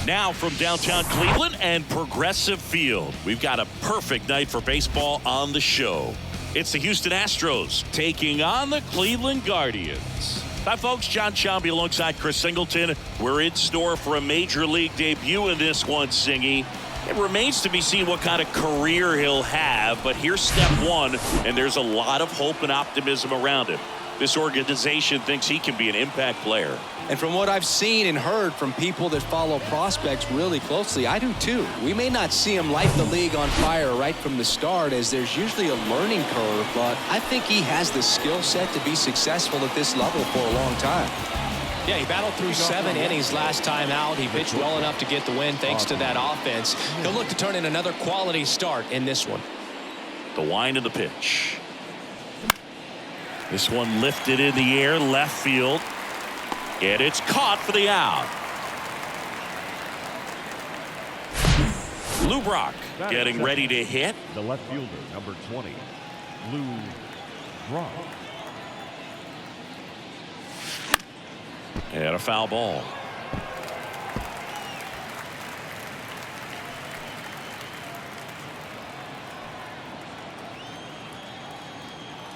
Now from downtown Cleveland and Progressive Field, we've got a perfect night for baseball on the show. It's the Houston Astros taking on the Cleveland Guardians. Hi, folks. John Chomby alongside Chris Singleton. We're in store for a major league debut in this one, Singy. It remains to be seen what kind of career he'll have, but here's step one, and there's a lot of hope and optimism around him. This organization thinks he can be an impact player. And from what I've seen and heard from people that follow prospects really closely, I do too. We may not see him light the league on fire right from the start, as there's usually a learning curve, but I think he has the skill set to be successful at this level for a long time. Yeah, he battled through 7 innings last time out. He pitched well enough to get the win thanks to that offense. He'll look to turn in another quality start in this one. The wind of the pitch. This one lifted in the air, left field. And it's caught for the out. Lou Brock getting ready to hit. The left fielder, number 20, Lou Brock. And a foul ball.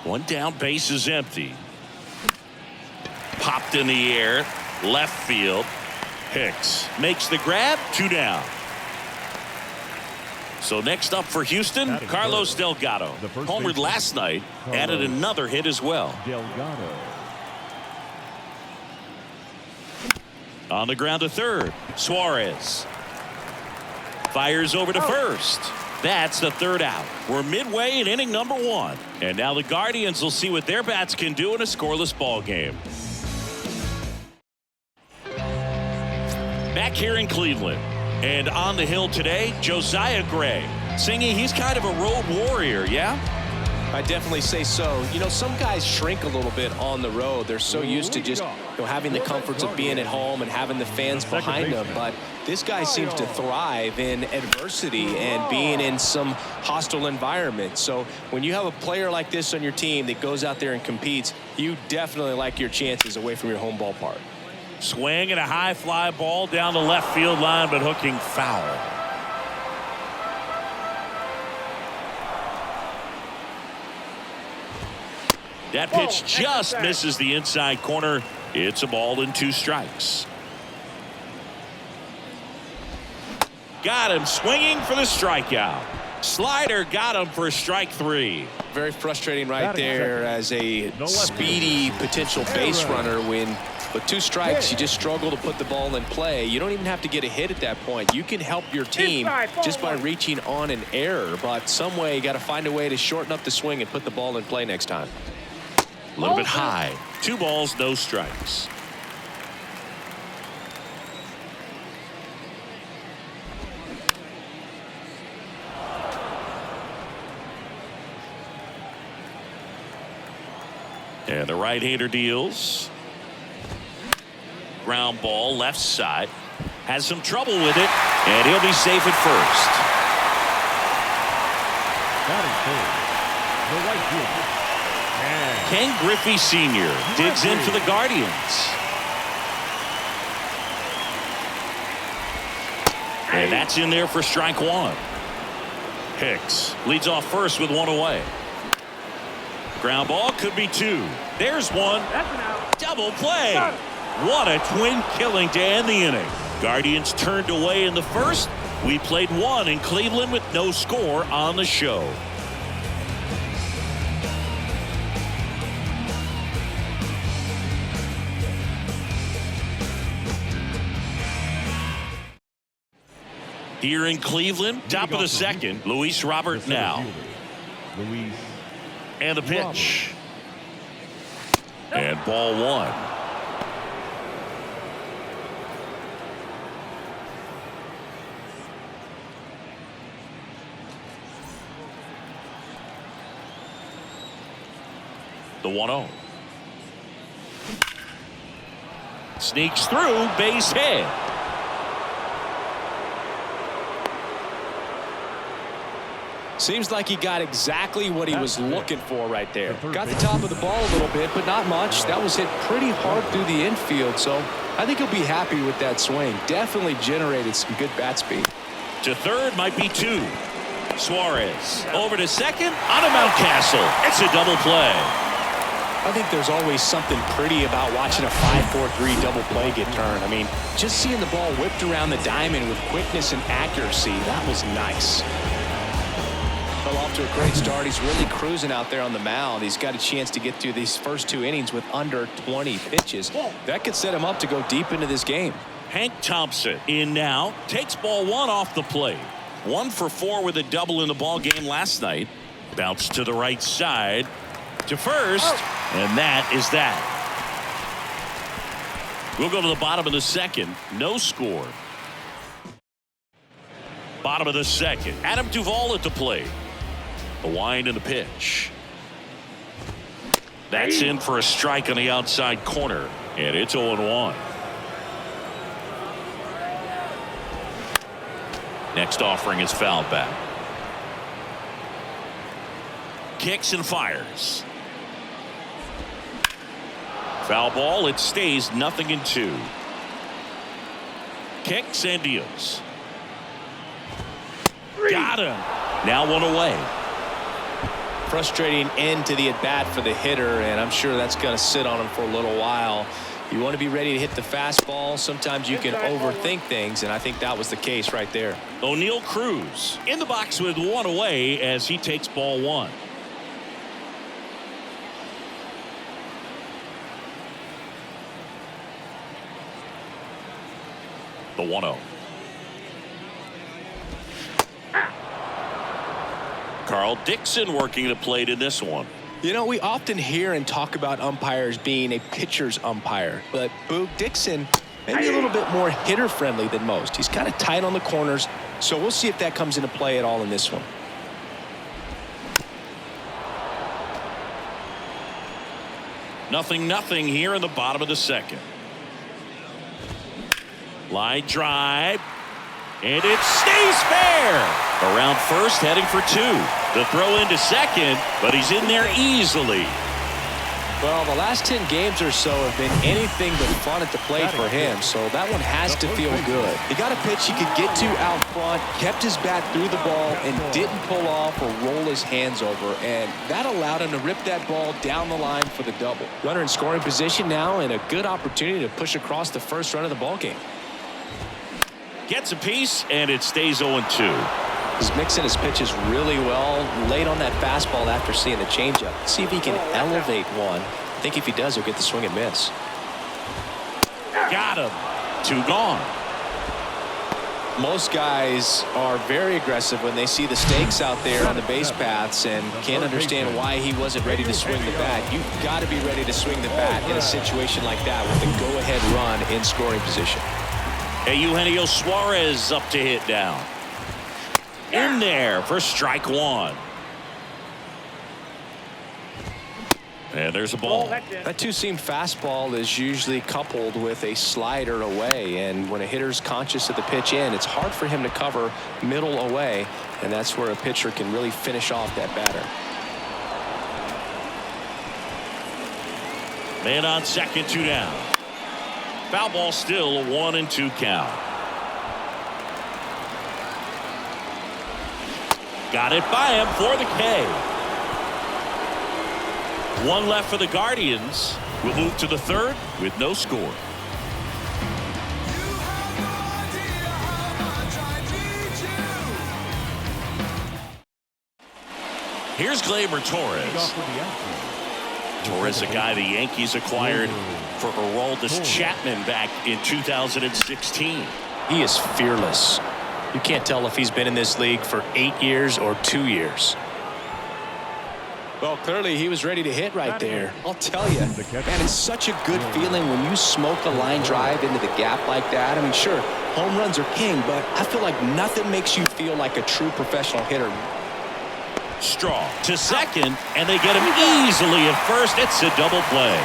One down, base is empty. Popped in the air, left field. Hicks makes the grab, 2 down. So next up for Houston, Carlos Delgado. Homered last night, added another hit as well. Delgado. On the ground to third, Suarez. Fires over to first. That's the 3rd out. We're midway in inning number 1. And now the Guardians will see what their bats can do in a scoreless ball game. Back here in Cleveland. And on the hill today, Josiah Gray. Singing, he's kind of a road warrior, yeah? I definitely say so. You know, some guys shrink a little bit on the road. They're so used to just having the comforts of being at home and having the fans behind them. But this guy seems to thrive in adversity and being in some hostile environment. So when you have a player like this on your team that goes out there and competes, you definitely like your chances away from your home ballpark. Swing and a high fly ball down the left field line, but hooking foul. That pitch just misses the inside corner. It's a ball and 2 strikes. Got him swinging for the strikeout. Slider got him for strike 3. Very frustrating right there as a speedy potential base runner when with 2 strikes you just struggle to put the ball in play. You don't even have to get a hit at that point. You can help your team just by reaching on an error, but some way you got to find a way to shorten up the swing and put the ball in play next time. A little bit high. 2 balls, no strikes. And the right-hander deals. Ground ball, left side. Has some trouble with it, and he'll be safe at first. The right fielder. Ken Griffey Sr. digs in for the Guardians. And that's in there for strike 1. Hicks leads off first with 1 away. Ground ball could be 2. There's 1. Double play. What a twin killing to end the inning. Guardians turned away in the first. We played 1 in Cleveland with no score on the show. Here in Cleveland, top of the 2nd, Luis Robert now. And the pitch. And ball 1. The 1-0. Sneaks through, base hit. Seems like he got exactly what he was looking for right there. Got the top of the ball a little bit, but not much. That was hit pretty hard through the infield, so I think he'll be happy with that swing. Definitely generated some good bat speed. To third might be 2. Suarez over to second on a Mountcastle. It's a double play. I think there's always something pretty about watching a 5-4-3 double play get turned. I mean, just seeing the ball whipped around the diamond with quickness and accuracy, that was nice. Well, off to a great start. He's really cruising out there on the mound. He's got a chance to get through these first 2 innings with under 20 pitches. That could set him up to go deep into this game. Hank Thompson in now, takes ball 1 off the plate. 1 for 4 with a double in the ball game last night. Bounce to the right side to first, and that is that. We'll go to the bottom of the second. No score. Bottom of the second. Adam Duvall at the plate. A wind and a pitch. That's in for a strike on the outside corner, and it's 0-1. Next offering is fouled back. Kicks and fires. Foul ball. It stays 0-2. Kicks and deals. Got him. Now 1 away. Frustrating end to the at-bat for the hitter, and I'm sure that's going to sit on him for a little while. You want to be ready to hit the fastball. Sometimes you can overthink things, and I think that was the case right there. O'Neal Cruz in the box with 1 away as he takes ball 1. The 1-0. Carl Dixon working the plate in this one. You know, we often hear and talk about umpires being a pitcher's umpire, but Boog Dixon maybe a little bit more hitter friendly than most. He's kind of tight on the corners, so we'll see if that comes into play at all in this one. Nothing here in the bottom of the second. Line drive, and it stays fair. Around first, heading for 2. The throw into second, but he's in there easily. Well, the last 10 games or so have been anything but fun at the plate for him, so that one has to feel good. He got a pitch he could get to out front, kept his bat through the ball, and didn't pull off or roll his hands over, and that allowed him to rip that ball down the line for the double. Runner in scoring position now, and a good opportunity to push across the first run of the ball game. Gets a piece, and it stays 0-2. He's mixing his pitches really well, late on that fastball after seeing the changeup. See if he can elevate one. I think if he does, he'll get the swing and miss. Got him. 2 gone. Most guys are very aggressive when they see the stakes out there on the base paths and can't understand why he wasn't ready to swing the bat. You've got to be ready to swing the bat in a situation like that with a go-ahead run in scoring position. Hey, Eugenio Suarez up to hit down. In there for strike 1. And there's a ball. That two-seam fastball is usually coupled with a slider away, and when a hitter's conscious of the pitch in, it's hard for him to cover middle away, and that's where a pitcher can really finish off that batter. Man on second, 2 down. Foul ball, still a 1-2 count. Got it by him for the K. 1 left for the Guardians. We'll move to the third with no score. Here's Gleyber Torres. Torres, a guy the Yankees acquired for Aroldis Chapman back in 2016. He is fearless. You can't tell if he's been in this league for 8 years or 2 years. Well, clearly he was ready to hit right there. I'll tell you, man, it's such a good feeling when you smoke a line drive into the gap like that. I mean, sure, home runs are king, but I feel like nothing makes you feel like a true professional hitter. Straw to second, and they get him easily at first. It's a double play.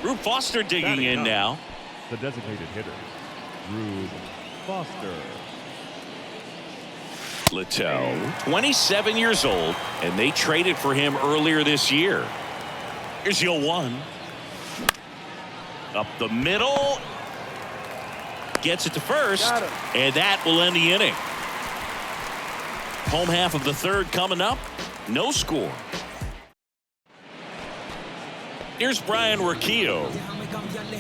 Rube Foster digging in now. The designated hitter, Rube Foster. Littell, 27 years old, and they traded for him earlier this year. Here's 0-1. Up the middle. Gets it to first, and that will end the inning. Home half of the third coming up. No score. Here's Brian Urquillo,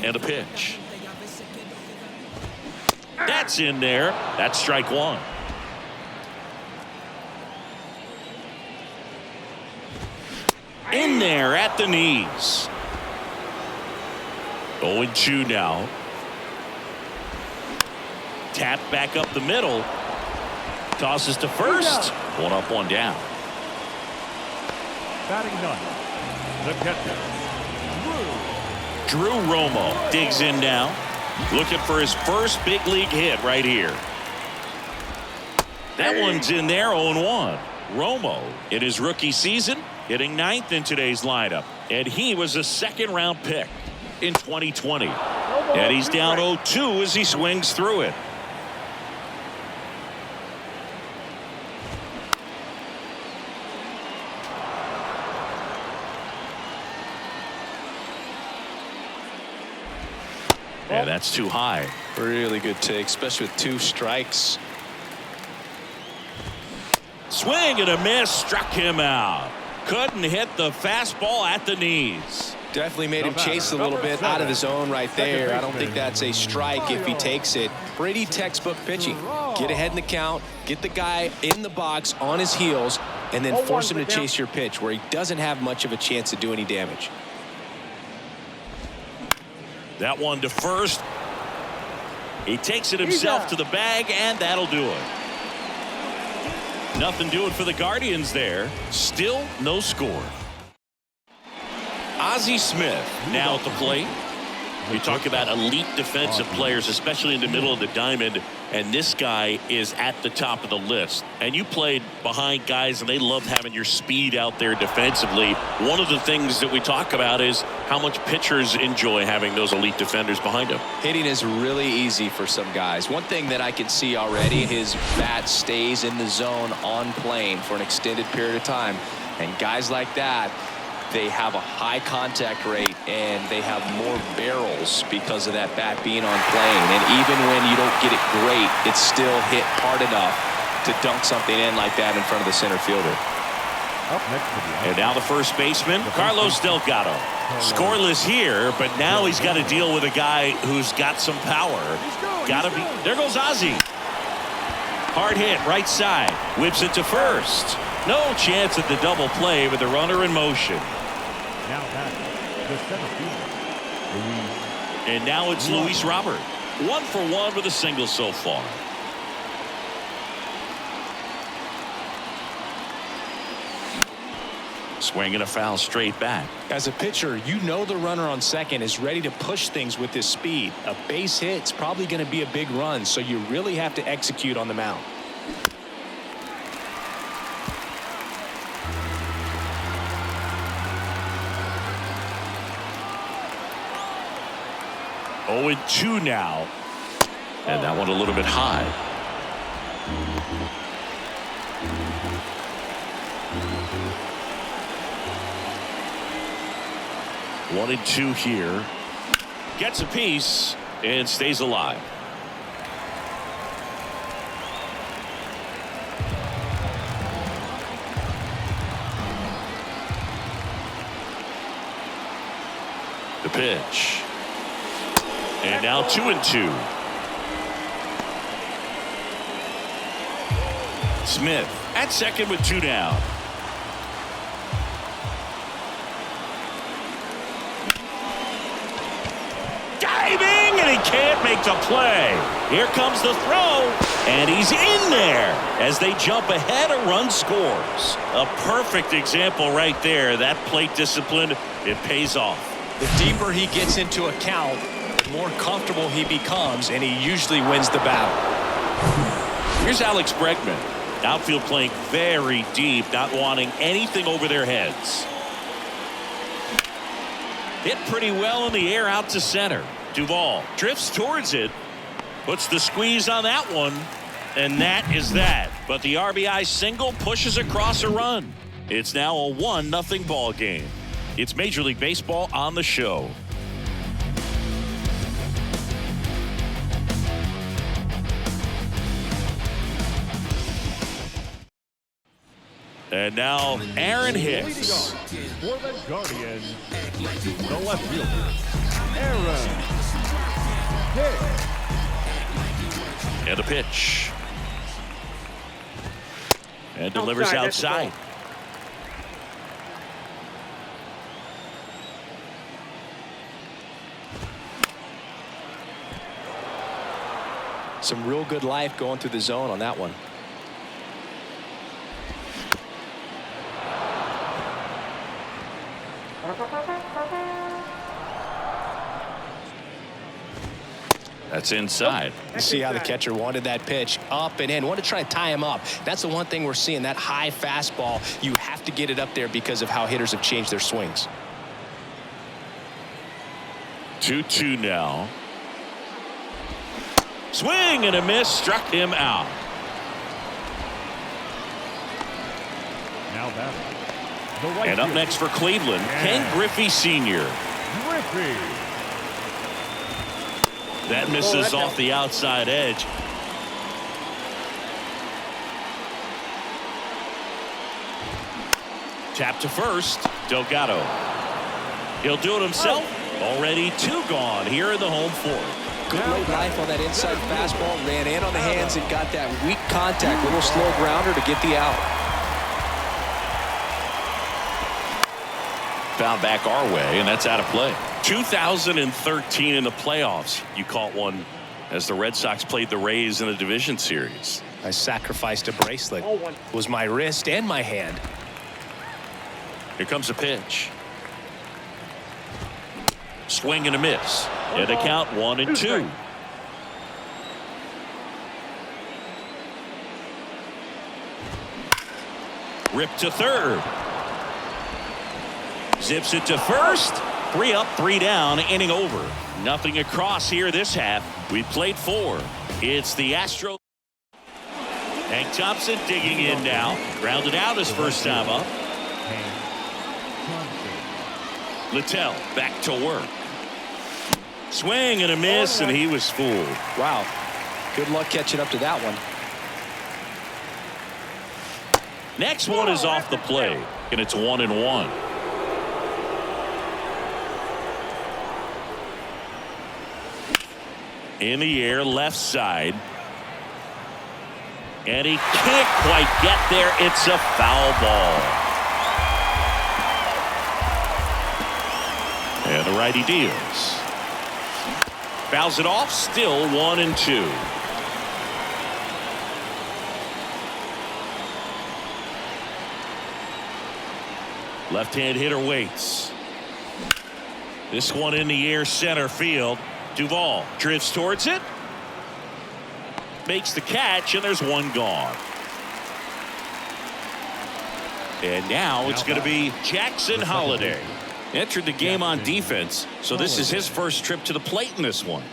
and a pitch. That's in there. That's strike one. In there at the knees. 0-2 now. Tap back up the middle. Tosses to first. One up, one down. Batting ninth, the catcher, Drew Romo digs in now. Looking for his first big league hit right here. That one's in there, 0-1. Romo in his rookie season hitting ninth in today's lineup. And he was a second-round pick in 2020. And he's down 0-2 as he swings through it. Yeah, that's too high. Really good take, especially with 2 strikes. Swing and a miss, struck him out. Couldn't hit the fastball at the knees. Definitely made him chase a little bit out of the zone right there. I don't think that's a strike if he takes it. Pretty textbook pitching. Get ahead in the count, get the guy in the box on his heels, and then force him to chase your pitch where he doesn't have much of a chance to do any damage. That one to first. He takes it himself to the bag, and that'll do it. Nothing doing for the Guardians there. Still no score. Ozzie Smith now at the plate. You talk about elite defensive players, especially in the middle of the diamond, and this guy is at the top of the list. And you played behind guys, and they love having your speed out there defensively. One of the things that we talk about is how much pitchers enjoy having those elite defenders behind them. Hitting is really easy for some guys. One thing that I can see already, his bat stays in the zone on plane for an extended period of time. And guys like that, they have a high contact rate and they have more barrels because of that bat being on plane. And even when you don't get it great, it's still hit hard enough to dunk something in like that in front of the center fielder. up next to the And now the first baseman, Carlos Delgado. Scoreless here, but now he's got to deal with a guy who's got some power. There goes Ozzie. Hard hit, right side. Whips it to first. No chance at the double play with the runner in motion. Now back the center fielder, Luis. And now it's Luis Robert. 1 for 1 with a single so far. Swinging a foul straight back. As a pitcher, you know the runner on second is ready to push things with his speed. A base hit's probably going to be a big run, so you really have to execute on the mound. Oh, 2 now. And that one a little bit high. One and 2 here. Gets a piece and stays alive. The pitch. And now 2 and 2. Smith at second with 2 down. Diving, and he can't make the play. Here comes the throw, and he's in there as they jump ahead. A run scores. A perfect example right there. That plate discipline, it pays off. The deeper he gets into a count, the more comfortable he becomes, and he usually wins the battle. Here's Alex Bregman. Outfield playing very deep, not wanting anything over their heads. Hit pretty well in the air out to center. Duvall drifts towards it. Puts the squeeze on that one. And that is that. But the RBI single pushes across a run. It's now a 1-0 ball game. It's Major League Baseball on the show. And now Aaron Hicks. For the Guardians, the left fielder, Aaron Hicks. And a pitch. And delivers outside. Some real good life going through the zone on that one. That's inside. See how the catcher wanted that pitch up and in. Want to try to tie him up. That's the one thing we're seeing. That high fastball, you have to get it up there because of how hitters have changed their swings. 2-2 now. Swing and a miss, struck him out. Now that. The right And up fielder, next for Cleveland, Ken Griffey Sr. Griffey. That misses off the outside edge. Tap to first, Delgado. He'll do it himself. Already 2 gone here in the home fourth. Good late life on that inside fastball. Ran in on the hands and got that weak contact. Little slow grounder to get the out. Found back our way, and that's out of play. 2013 in the playoffs. You caught one as the Red Sox played the Rays in the division series. I sacrificed a bracelet. It was my wrist and my hand. Here comes a pitch. Swing and a miss. And a count 1-2. Rip to third. Zips it to first. 3 up, 3 down, inning over. Nothing across here this half. We played 4. It's the Astros. Hank Thompson digging in now. Grounded out his first time up. Littell back to work. Swing and a miss, and he was fooled. Wow. Good luck catching up to that one. Next one is off the plate, and it's 1-1. In the air, left side. And he can't quite get there. It's a foul ball. And the righty deals. Fouls it off, still 1-2. Left-hand hitter waits. This one in the air, center field. Duvall drifts towards it. Makes the catch, and there's 1 gone. And now it's going to be Jackson Holliday. Entered the game on defense, so this is his first trip to the plate in this one.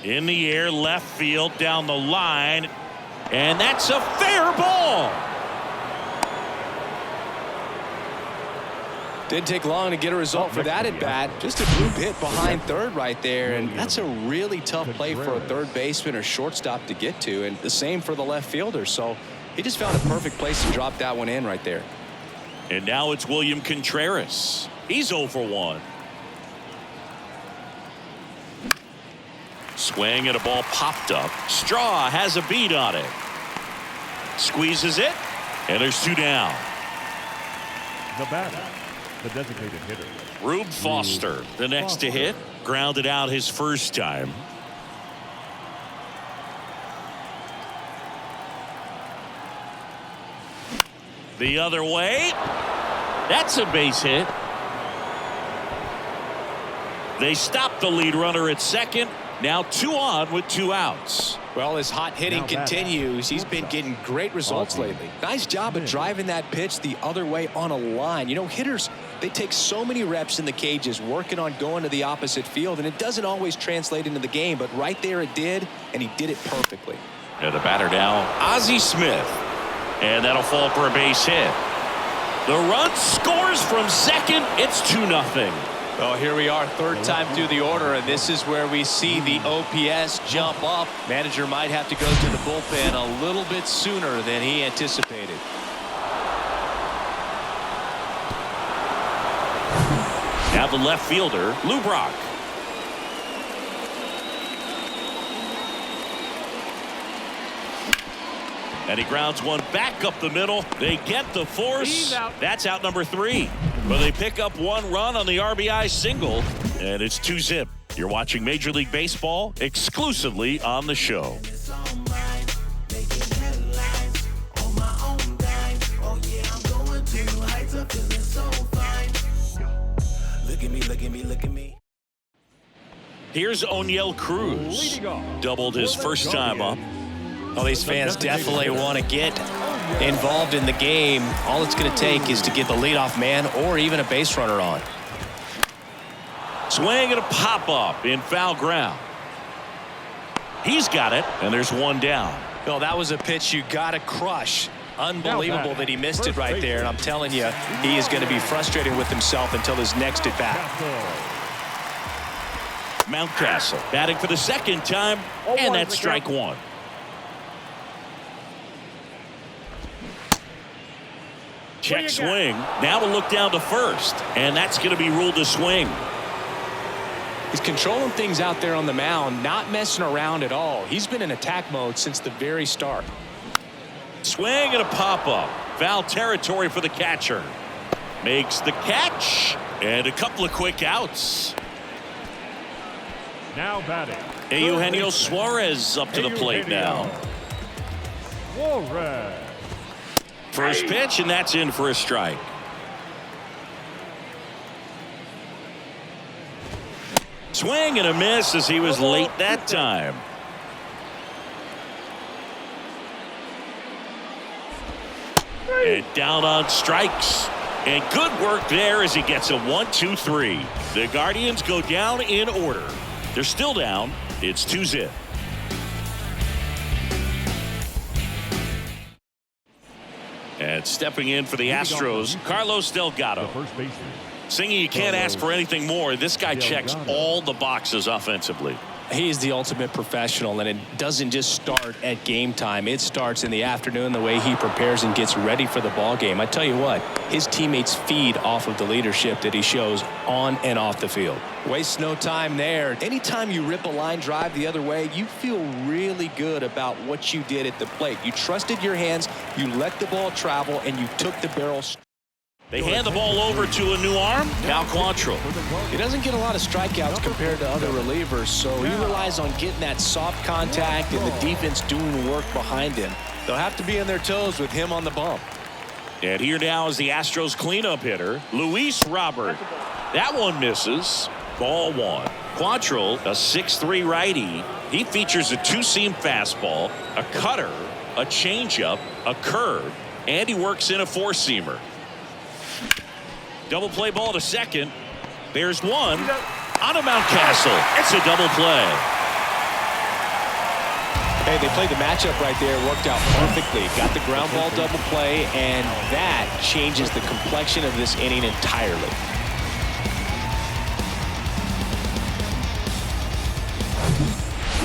In the air, left field, down the line, and that's a fair ball. Didn't take long to get a result for that at bat. Just a bloop hit behind third right there, and that's a really tough play for a third baseman or shortstop to get to, and the same for the left fielder. So he just found a perfect place to drop that one in right there. And now it's William Contreras. He's 0 for 1. Swing and a ball popped up. Straw has a beat on it. Squeezes it, and there's 2 down. The batter, the designated hitter, Rube Foster, the next to hit. Grounded out his first time. The other way. That's a base hit. They stop the lead runner at second. Now 2 on with 2 outs. Well, his hot hitting continues. He's been getting great results lately. Nice job of driving that pitch the other way on a line. You know, hitters, they take so many reps in the cages working on going to the opposite field, and it doesn't always translate into the game, but right there it did, and he did it perfectly. And the batter now, Ozzie Smith. And that'll fall for a base hit. The run scores from second. It's 2-0. Well, here we are, third time through the order, and this is where we see the OPS jump up. Manager might have to go to the bullpen a little bit sooner than he anticipated. Now the left fielder, Lou Brock. And he grounds one back up the middle. They get the force. That's out number 3. But they pick up 1 run on the RBI single. And it's 2-zip. You're watching Major League Baseball exclusively on the show. Look at me. Here's O'Neill Cruz. Doubled his first time up. Well, these fans definitely want to get involved in the game. All it's going to take is to get the leadoff man or even a base runner on. Swing and a pop-up in foul ground. He's got it, and there's 1 down. Well, that was a pitch you got to crush. Unbelievable that he missed it right there, and I'm telling you, he is going to be frustrated with himself until his next at-bat. Mountcastle batting for the second time, and that's strike 1. Check swing. Now we'll look down to first, and that's going to be ruled a swing. He's controlling things out there on the mound, not messing around at all. He's been in attack mode since the very start. Swing and a pop-up. Foul territory for the catcher. Makes the catch, and a couple of quick outs. Now batting, Eugenio Suarez up to the plate now. Suarez. First pitch, and that's in for a strike. Swing and a miss as he was late that time. And down on strikes. And good work there as he gets a 1-2-3. The Guardians go down in order. They're still down. It's 2-zip. And stepping in for the Astros, Carlos Delgado. Singing, you can't ask for anything more. This guy checks all the boxes offensively. He is the ultimate professional, and it doesn't just start at game time. It starts in the afternoon, the way he prepares and gets ready for the ball game. I tell you what, his teammates feed off of the leadership that he shows on and off the field. Waste no time there. Anytime you rip a line drive the other way, you feel really good about what you did at the plate. You trusted your hands, you let the ball travel, and you took the barrel. They hand the ball over to a new arm. Now Quantrill. He doesn't get a lot of strikeouts compared to other relievers, so he relies on getting that soft contact and the defense doing work behind him. They'll have to be on their toes with him on the bump. And here now is the Astros cleanup hitter, Luis Robert. That one misses. Ball 1. Quantrill, a 6'3" righty. He features a 2-seam fastball, a cutter, a changeup, a curve, and he works in a 4-seamer. Double play ball to second. There's one on a Mountcastle. It's a double play. Hey, they played the matchup right there. Worked out perfectly. Got the ground ball double play, and that changes the complexion of this inning entirely.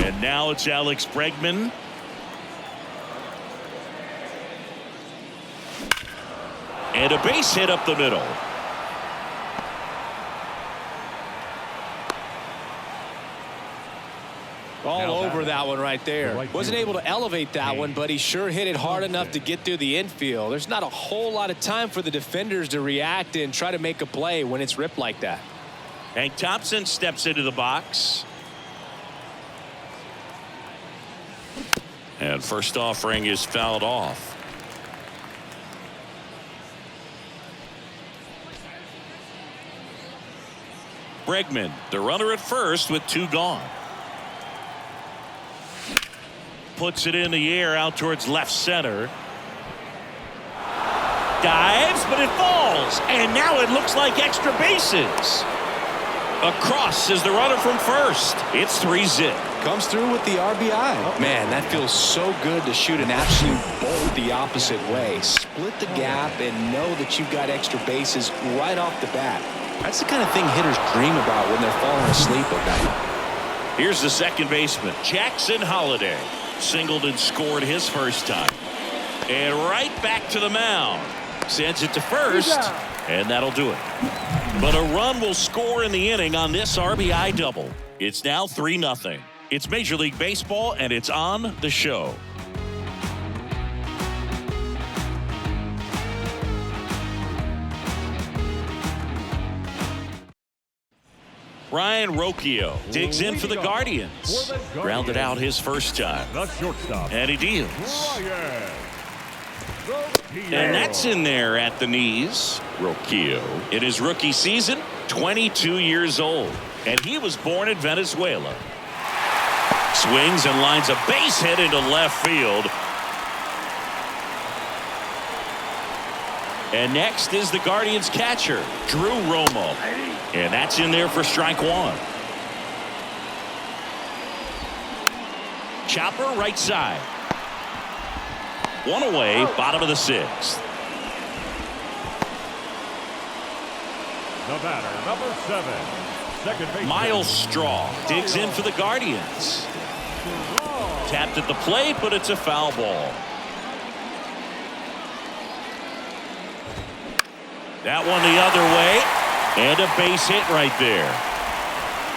And now it's Alex Bregman. And a base hit up the middle. All over that one right there. Wasn't able to elevate that one, but he sure hit it hard enough to get through the infield. There's not a whole lot of time for the defenders to react and try to make a play when it's ripped like that. Hank Thompson steps into the box. And first offering is fouled off. Bregman, the runner at first with 2 gone. Puts it in the air out towards left center. Dives, but it falls. And now it looks like extra bases. Across is the runner from first. It's 3-zip. Comes through with the RBI. Man, that feels so good to shoot an absolute bolt the opposite way. Split the gap and know that you've got extra bases right off the bat. That's the kind of thing hitters dream about when they're falling asleep at night. Here's the second baseman, Jackson Holliday. Singled and scored his first time. And right back to the mound. Sends it to first, and that'll do it. But a run will score in the inning on this RBI double. It's now 3-0. It's Major League Baseball, and it's on the show. Ryan Rocchio digs in for the Guardians. Grounded out his first time. And he deals. And that's in there at the knees. Rocchio, in his rookie season, 22 years old. And he was born in Venezuela. Swings and lines a base hit into left field. And next is the Guardians catcher, Drew Romo. And that's in there for strike one. Chopper right side. One away, bottom of the sixth. The batter, number 7, second baseman Miles Straw digs in for the Guardians. Tapped at the plate, but it's a foul ball. That one the other way, and a base hit right there.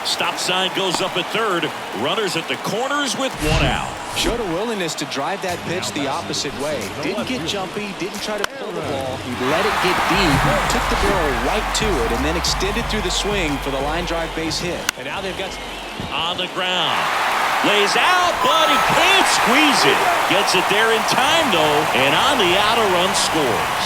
Stop sign goes up at third. Runners at the corners with one out. Showed a willingness to drive that pitch the opposite way. Didn't get jumpy, didn't try to pull the ball. He let it get deep, took the barrel right to it, and then extended through the swing for the line drive base hit. And now they've got on the ground. Lays out, but he can't squeeze it. Gets it there in time, though, and on the out, a run scores.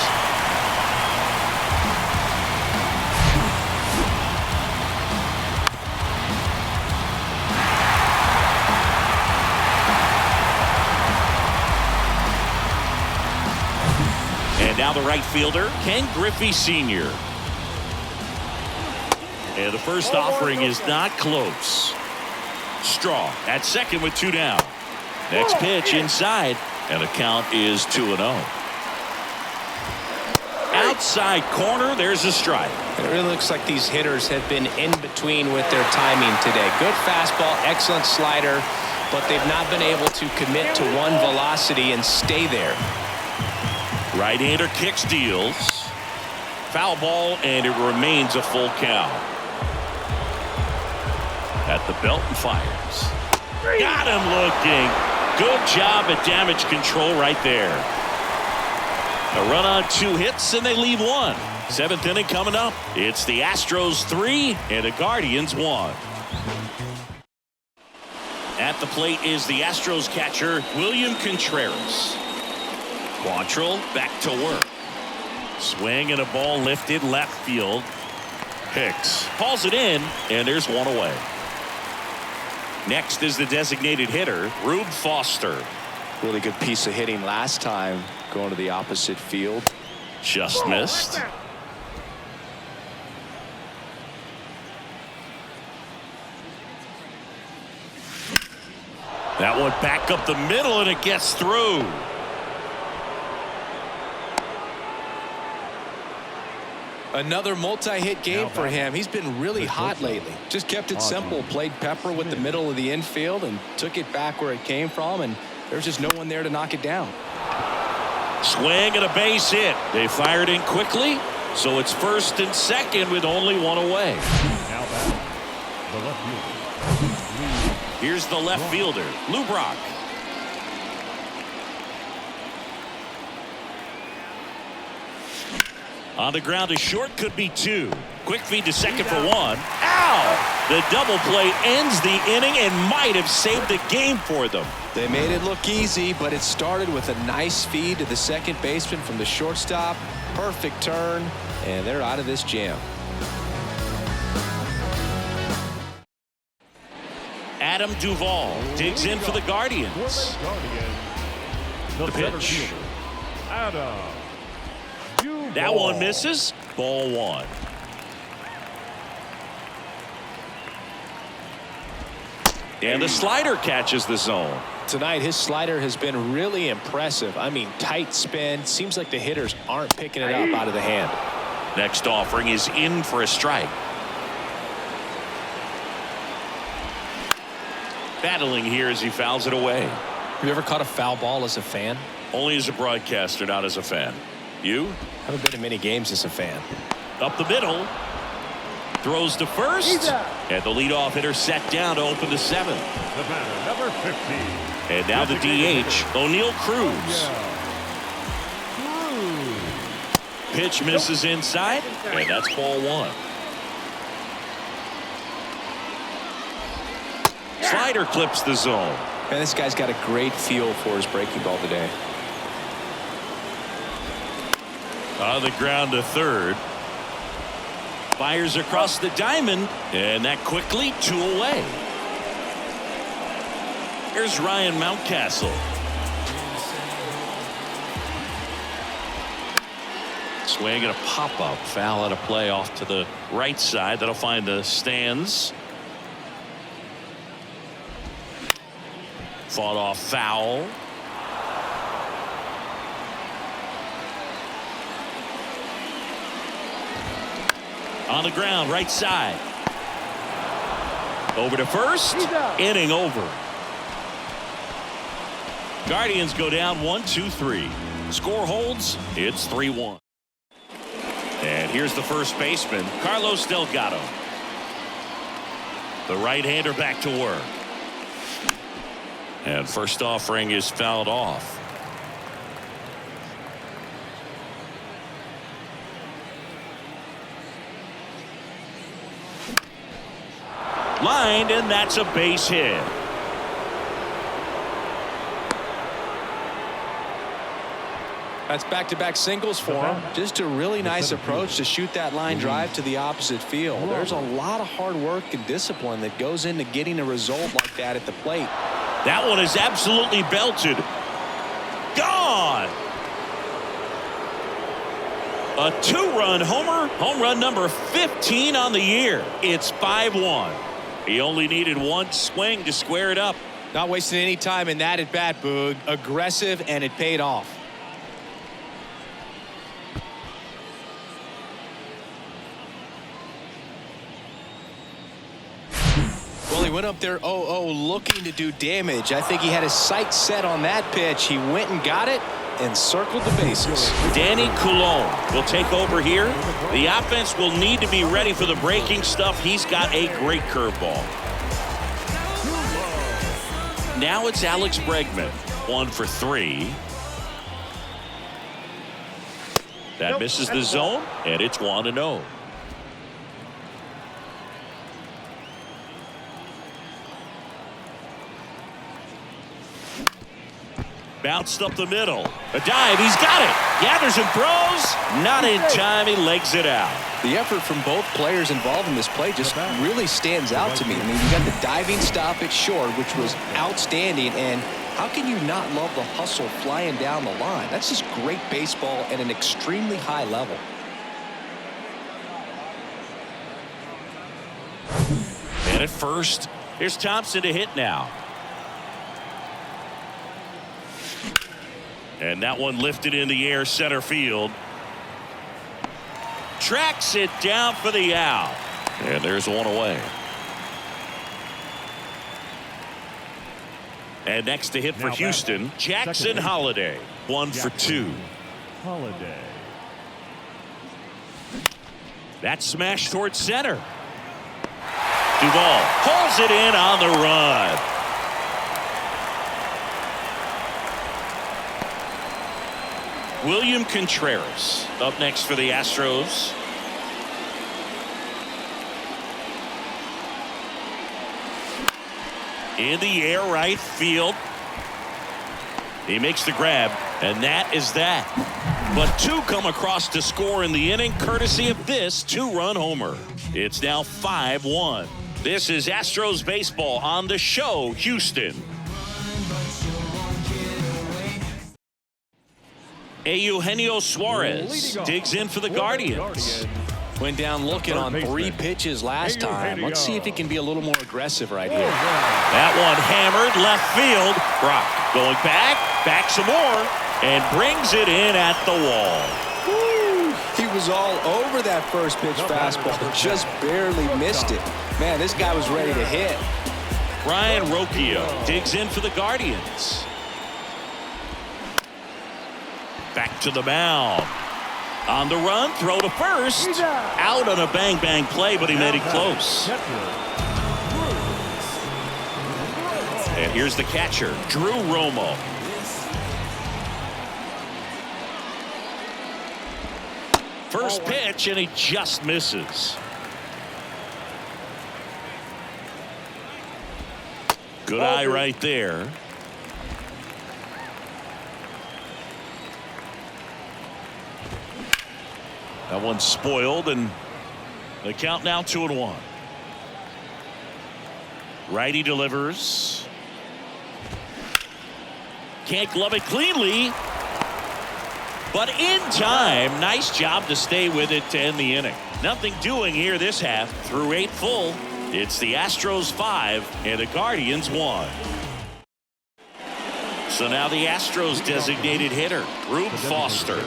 And now the right fielder, Ken Griffey Sr. And the first offering is not close. Straw at second with 2 down. Next pitch inside, and the count is 2-0. Outside corner, there's a strike. It really looks like these hitters have been in between with their timing today. Good fastball, excellent slider, but they've not been able to commit to one velocity and stay there. Right-hander kicks, deals. Foul ball, and it remains a full count. At the belt and fires. Got him looking. Good job at damage control right there. A run on 2 hits, and they leave 1. 7th inning coming up. It's the Astros 3 and the Guardians 1. At the plate is the Astros catcher, William Contreras. Quantrill back to work. Swing and a ball lifted left field. Hicks hauls it in, and there's 1 away. Next is the designated hitter, Rube Foster. Really good piece of hitting last time, going to the opposite field. Just missed. That one back up the middle, and it gets through. Another multi-hit game for him. He's been really hot lately. Just kept it simple. Played pepper with the middle of the infield and took it back where it came from, and there's just no one there to knock it down. Swing and a base hit. They fired in quickly, so it's first and second with only 1 away. Now back, the left fielder. Here's the left fielder, Lou Brock. On the ground to short, could be 2. Quick feed to second for 1. Ow! The double play ends the inning and might have saved the game for them. They made it look easy, but it started with a nice feed to the second baseman from the shortstop. Perfect turn, and they're out of this jam. At Adam Duvall digs in for the Guardians. The pitch. That one misses. Ball one. And the slider catches the zone. Tonight, his slider has been really impressive. I mean, tight spin. Seems like the hitters aren't picking it up out of the hand. Next offering is in for a strike. Battling here as he fouls it away. Have you ever caught a foul ball as a fan? Only as a broadcaster, not as a fan. You? Haven't been to many games as a fan. Up the middle. Throws to first. And the leadoff hitter set down to open the seventh. The batter, number 15. And now the DH, O'Neal Cruz. Pitch misses inside, and that's ball one. Slider clips the zone. Man, this guy's got a great feel for his breaking ball today. On the ground to third. Fires across the diamond, and that quickly 2 away. Here's Ryan Mountcastle. Swing and a pop-up. Foul out of play off to the right side. That'll find the stands. Fought off foul. On the ground, right side. Over to first. Inning over. Guardians go down 1-2-3. Score holds. It's 3-1. And here's the first baseman, Carlos Delgado. The right-hander back to work. And first offering is fouled off. Lined, and that's a base hit. That's back-to-back singles for him. Just a really nice approach to shoot that line drive to the opposite field. There's a lot of hard work and discipline that goes into getting a result like that at the plate. That one is absolutely belted. Gone. A 2-run homer. Home run number 15 on the year. It's 5-1. He only needed one swing to square it up. Not wasting any time in that at bat, Boog. Aggressive, and it paid off. Well, he went up there 0-0 looking to do damage. I think he had his sights set on that pitch. He went and got it and circled the bases. Danny Chilom will take over here. The offense will need to be ready for the breaking stuff. He's got a great curveball. Now it's Alex Bregman. 1 for 3. That misses the zone, and it's 1-0. Bounced up the middle. A dive. He's got it. Gathers and throws. Not in time. He legs it out. The effort from both players involved in this play just really stands out to me. I mean, you got the diving stop at short, which was outstanding. And how can you not love the hustle flying down the line? That's just great baseball at an extremely high level. And at first, here's Thompson to hit now. And that one lifted in the air center field. Tracks it down for the out. And there's one away. And next to hit for Houston, Jackson Holliday. 1 for 2. Holiday. That smash towards center. Duvall pulls it in on the run. William Contreras up next for the Astros. In the air right field. He makes the grab, and that is that. But 2 come across to score in the inning, courtesy of this 2-run homer. It's now 5-1. This is Astros baseball on the show, Houston. Eugenio Suarez digs in for the Guardians. Went down looking on 3 pitches last time. Let's see if he can be a little more aggressive right here. That one hammered left field. Brock going back some more, and brings it in at the wall. Woo. He was all over that first pitch fastball, just barely missed it. Man, this guy was ready to hit. Ryan Rocchio digs in for the Guardians. Back to the mound. On the run, throw to first. Out on a bang play, but he made it close. And here's the catcher, Drew Romo. First pitch, and he just misses. Good eye right there. That one's spoiled, and the count now 2-1. Righty delivers. Can't glove it cleanly, but in time. Nice job to stay with it to end the inning. Nothing doing here this half. Through 8 full, it's the Astros 5 and the Guardians 1. So now the Astros designated hitter, Rube Foster.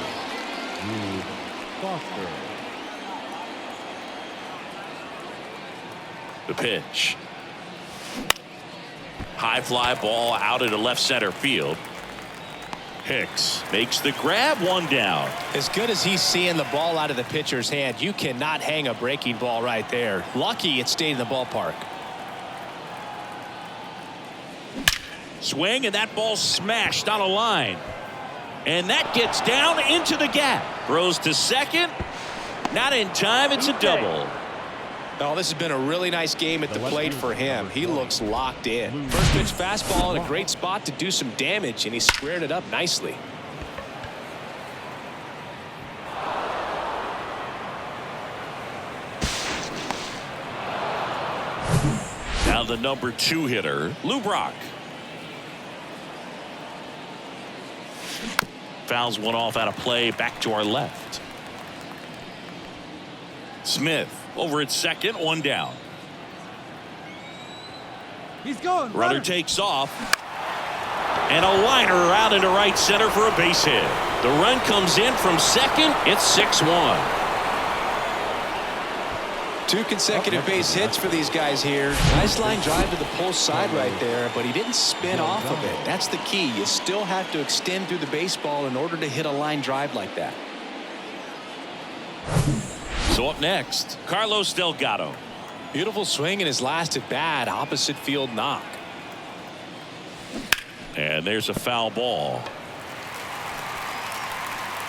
The pitch. High fly ball out into left center field. Hicks makes the grab, 1 down. As good as he's seeing the ball out of the pitcher's hand, you cannot hang a breaking ball right there. Lucky it stayed in the ballpark. Swing, and that ball smashed on a line. And that gets down into the gap. Throws to second. Not in time. It's a double. Oh, this has been a really nice game at the plate for him. He looks locked in. First pitch fastball in a great spot to do some damage, and he squared it up nicely. Now the number 2 hitter, Lou Brock. Fouls one off out of play, back to our left. Smith over at second, 1 down. He's going. Runner takes off. And a liner out into right center for a base hit. The run comes in from second. It's 6-1. 2 consecutive base hits for these guys here. Nice line drive to the pull side right there, but he didn't spin off of it. That's the key. You still have to extend through the baseball in order to hit a line drive like that. So up next, Carlos Delgado. Beautiful swing in his last at bat, opposite field knock. And there's a foul ball.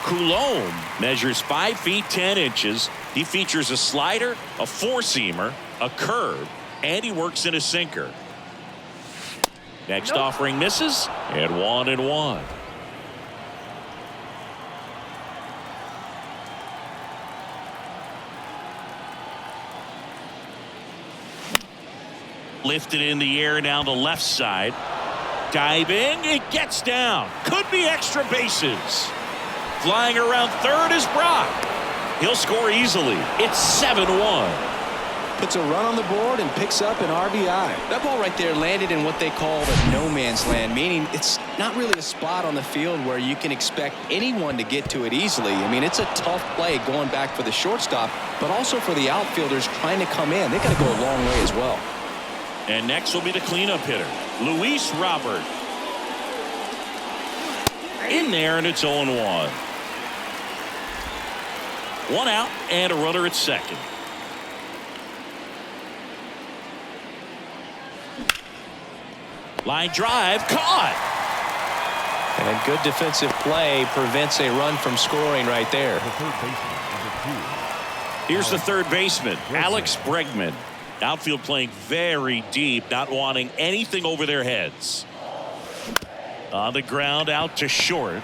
Chilom measures 5 feet 10 inches. He features a slider, a 4-seamer, a curve, and he works in a sinker. Next offering misses, and 1-1. Lifted in the air down the left side. Diving, it gets down. Could be extra bases. Flying around third is Brock. He'll score easily. It's 7-1. Puts a run on the board and picks up an RBI. That ball right there landed in what they call the no man's land, meaning it's not really a spot on the field where you can expect anyone to get to it easily. I mean, it's a tough play going back for the shortstop, but also for the outfielders trying to come in. They got to go a long way as well. And next will be the cleanup hitter, Luis Robert. In there, and it's 0-1. 1 out and a runner at second. Line drive, caught. And good defensive play prevents a run from scoring right there. Here's the third baseman, Alex Bregman. Outfield playing very deep, not wanting anything over their heads. On the ground, out to short.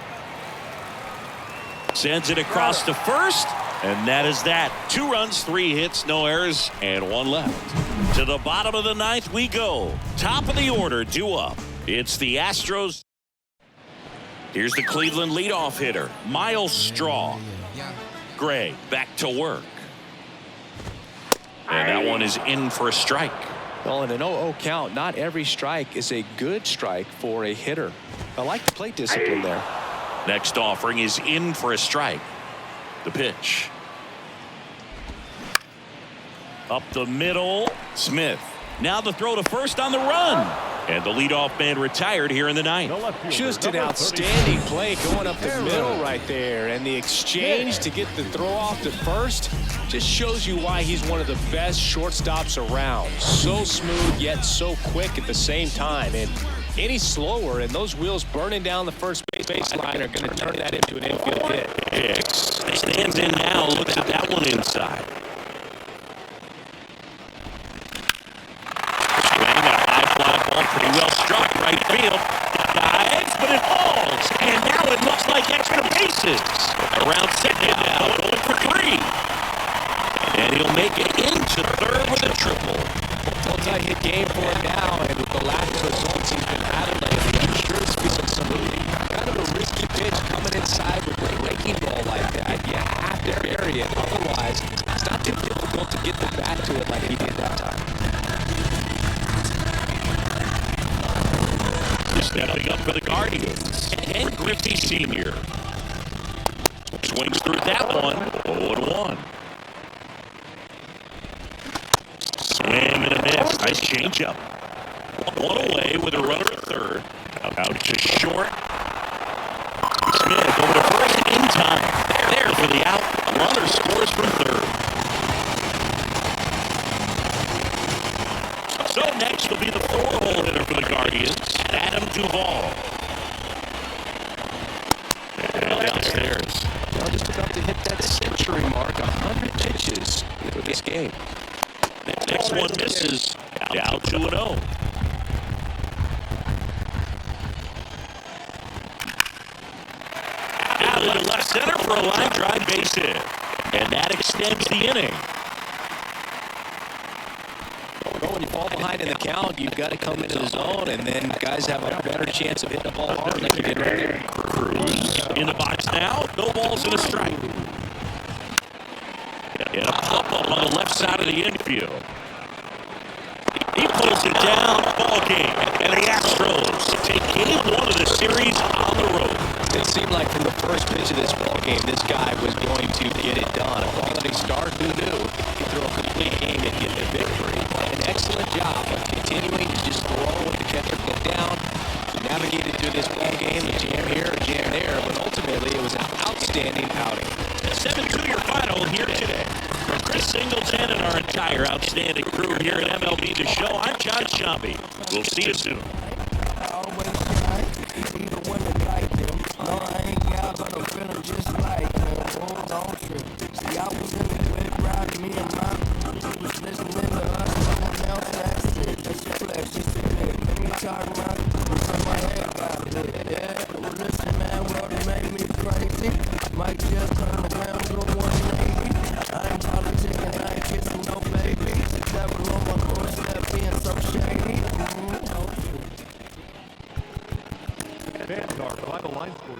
Sends it across to first, And that is that. 2 runs, 3 hits, no errors, and 1 left. To the bottom of the 9th we go. Top of the order, due up. It's the Astros. Here's the Cleveland leadoff hitter, Miles Straw. Gray back to work. And that one is in for a strike. Well, in an 0-0 count, not every strike is a good strike for a hitter. I like the plate discipline there. Next offering is in for a strike. The pitch. Up the middle, Smith. Now the throw to first on the run. And the leadoff man retired here in the 9th. Just an outstanding play going up the middle right there. And the exchange to get the throw off to first just shows you why he's one of the best shortstops around. So smooth, yet so quick at the same time. And any slower, and those wheels burning down the first baseline are going to turn that into an infield hit. Stands in now, looks at that one inside. Pretty well struck right field. Dives, but it falls. And now it looks like extra bases. Around second now, 0 for 3. And he'll make it into third with a triple. Multi-hit game for him now, and with the lack of results he's been having lately, I'm sure it's feeling some kind of a risky pitch coming inside with a breaking ball like that. You have to bury it. Otherwise, it's not too difficult to get the bat to it like he did that time. Stepping up for the Guardians, Ken Griffey Sr. Swings through that one, 0-1. Swing and a miss. Nice changeup. 1 away with a runner at third. Out to short. Smith over to first in time. There for the out. Runner scores from third. So next will be the 4-hole hitter for the Guardians, Adam Duvall. And downstairs. Well, just about to hit that century mark, 100 pitches for this game. Next one misses, down 2-0. Out into left center for a line drive base hit. And that extends the inning. When you fall behind in the count, you've got to come into the zone, and then guys have a better chance of hitting the ball hard like you did right there. Cruz in the box now. No balls and a strike. And a pop up on the left side of the infield. He pulls it down. Ball game. And the Astros take game 1 of the series on the road. It seemed like from the first pitch of this ball game, this guy was going to get it done. A quality start, who knew? He'd throw a complete game and get the victory. An excellent job of continuing to just throw with the catcher put down. He navigated through this ball game, a jam here, a jam there, but ultimately it was an outstanding outing. 7-2 your final here today. From Chris Singleton and our entire outstanding crew here at MLB The Show, I'm John Shambi. We'll see you soon. No, I ain't got, but I'm feeling just like hold on trip. See, I was in the playground, me and my she was listening to us, someone else asked it. That's a flex, just a bit. Let me talk about it, turn my head about it. Yeah, well, listen, man, well, it made me crazy. Might just turn around, go 180. I ain't politicking, I ain't kissing no baby. The devil on my doorstep being so shady. Vanguard by the line score.